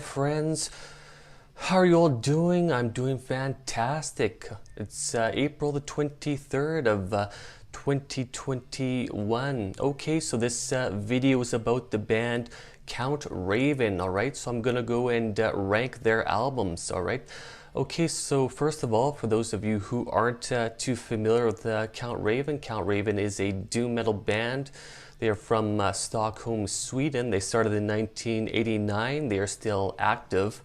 friends. How are you all doing? I'm doing fantastic. It's April the 23rd of 2021. Okay, so this video is about the band Count Raven, alright? So I'm gonna go and rank their albums, alright? Okay, so first of all, for those of you who aren't too familiar with Count Raven is a doom metal band. They are from Stockholm, Sweden. They started in 1989. They are still active.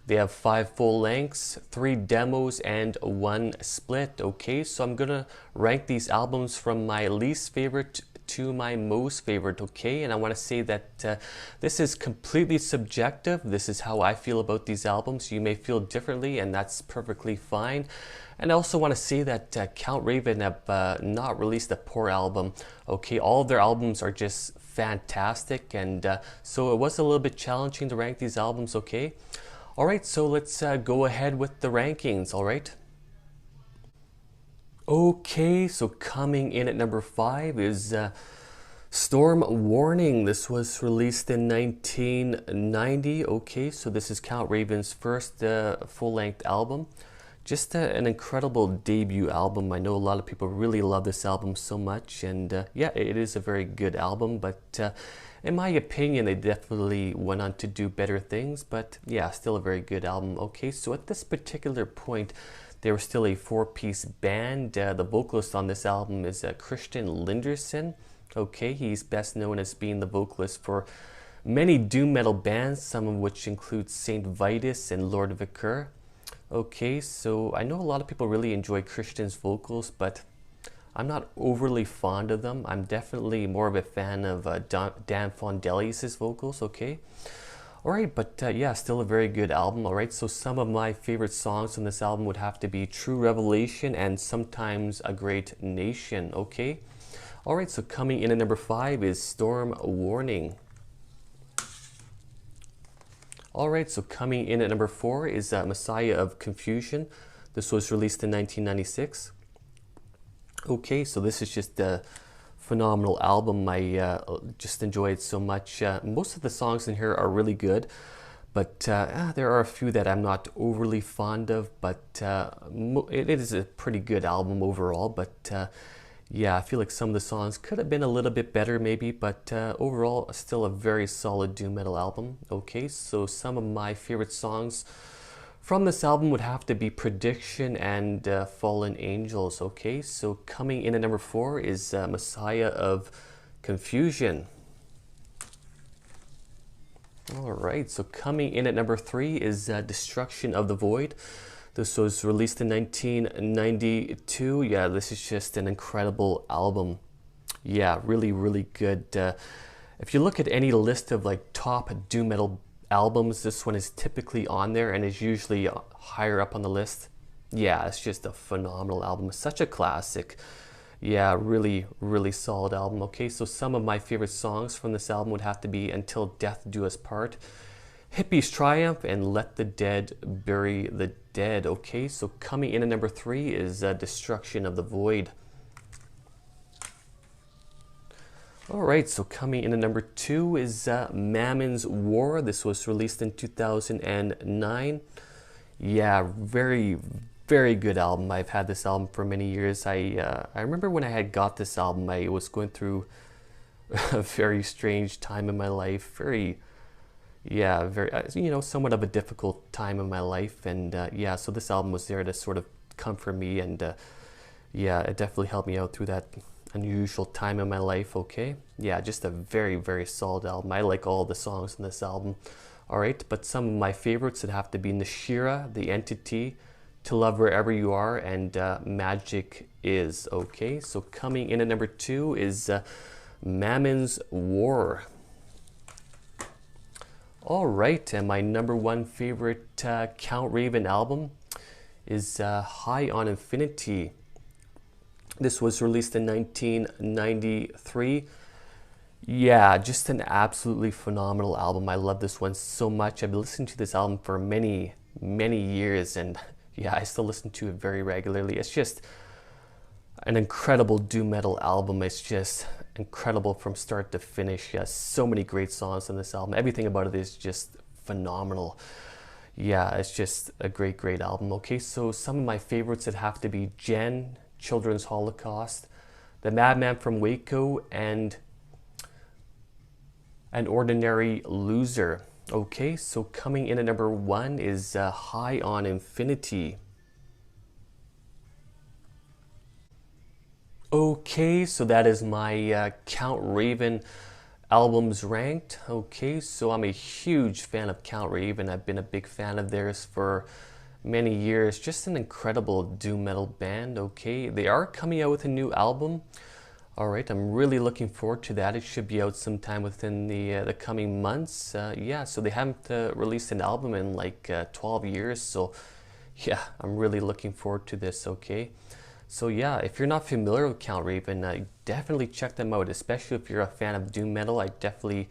They have 5 full lengths, 3 demos, and 1 split. Okay, so I'm gonna rank these albums from my least favorite to my most favorite, okay? And I want to say that this is completely subjective. This is how I feel about these albums. You may feel differently, and that's perfectly fine. And I also want to say that Count Raven have not released a poor album, okay? All of their albums are just fantastic, and so it was a little bit challenging to rank these albums, okay? All right, so let's go ahead with the rankings, all right? Okay, so coming in at number 5 is Storm Warning. This was released in 1990. Okay, so this is Count Raven's first full-length album. Just an incredible debut album. I know a lot of people really love this album so much, and yeah, it is a very good album, but in my opinion, they definitely went on to do better things, but yeah, still a very good album. Okay, so at this particular point, they were still a 4-piece band. The vocalist on this album is Christian Linderson. Okay, he's best known as being the vocalist for many doom metal bands, some of which include Saint Vitus and Lord Vicar. Okay, so I know a lot of people really enjoy Christian's vocals, but I'm not overly fond of them. I'm definitely more of a fan of Dan Fondelius' vocals, okay? Alright, but yeah, still a very good album, alright? So some of my favorite songs on this album would have to be True Revelation and Sometimes a Great Nation, okay? Alright, so coming in at number 5 is Storm Warning. Alright, so coming in at number 4 is Messiah of Confusion. This was released in 1996. Okay, so this is just a phenomenal album. I just enjoy it so much. Most of the songs in here are really good, but there are a few that I'm not overly fond of, but it is a pretty good album overall. But yeah, I feel like some of the songs could have been a little bit better maybe, but overall still a very solid doom metal album. Okay, so some of my favorite songs from this album would have to be Prediction and Fallen Angels, okay? So coming in at number 4 is Messiah of Confusion. All right, so coming in at number 3 is Destruction of the Void. This was released in 1992. Yeah, this is just an incredible album. Yeah, really, really good. If you look at any list of like top doom metal albums, this one is typically on there and is usually higher up on the list. Yeah, it's just a phenomenal album. Such a classic. Yeah, really, really solid album. Okay, so some of my favorite songs from this album would have to be Until Death Do Us Part, Hippies Triumph, and Let the Dead Bury the Dead. Okay, so coming in at number 3 is Destruction of the Void. Alright, so coming in at number 2 is Mammon's War. This was released in 2009. Yeah, very, very good album. I've had this album for many years. I remember when I had got this album, I was going through a very strange time in my life. Very, you know, somewhat of a difficult time in my life. And yeah, so this album was there to sort of comfort me. And yeah, it definitely helped me out through that unusual time in my life. Okay, yeah, just a very, very solid album. I like all the songs in this album. All right, but some of my favorites would have to be Nashira, The Entity, To Love Wherever You Are, and Magic Is. Okay, so coming in at number 2 is Mammon's War. All right, and my number 1 favorite Count Raven album is High on Infinity. This was released in 1993. Yeah, just an absolutely phenomenal album. I love this one so much. I've been listening to this album for many, many years, and yeah, I still listen to it very regularly. It's just an incredible doom metal album. It's just incredible from start to finish. Yes, so many great songs on this album. Everything about it is just phenomenal. Yeah, it's just a great, great album. Okay, so some of my favorites would have to be Jen, Children's Holocaust, The Madman from Waco, and An Ordinary Loser. Okay, so coming in at number 1 is High on Infinity. Okay, so that is my Count Raven albums ranked. Okay, so I'm a huge fan of Count Raven. I've been a big fan of theirs for many years. Just an incredible doom metal band. Okay, they are coming out with a new album. All right, I'm really looking forward to that. It should be out sometime within the coming months. Yeah, so they haven't released an album in like 12 years. So yeah, I'm really looking forward to this. Okay. So yeah, if you're not familiar with Count Raven, definitely check them out, especially if you're a fan of doom metal. I definitely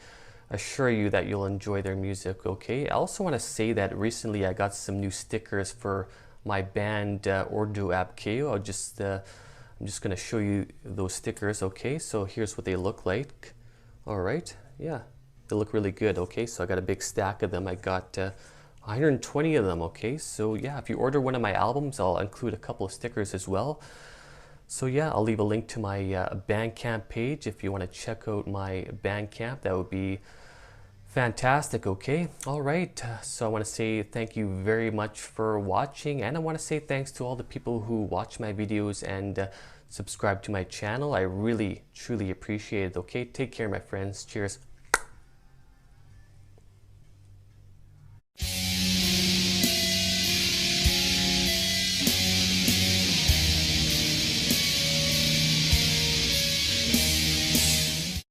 assure you that you'll enjoy their music, okay? I also want to say that recently I got some new stickers for my band Ordo Ab Chao. I'm just going to show you those stickers, okay? So here's what they look like. All right, yeah, they look really good, okay? So I got a big stack of them. I got 120 of them, okay? So yeah, if you order one of my albums, I'll include a couple of stickers as well. So yeah, I'll leave a link to my Bandcamp page if you want to check out my Bandcamp. That would be fantastic, okay? All right, so I want to say thank you very much for watching, and I want to say thanks to all the people who watch my videos and subscribe to my channel. I really, truly appreciate it, okay? Take care, my friends. Cheers.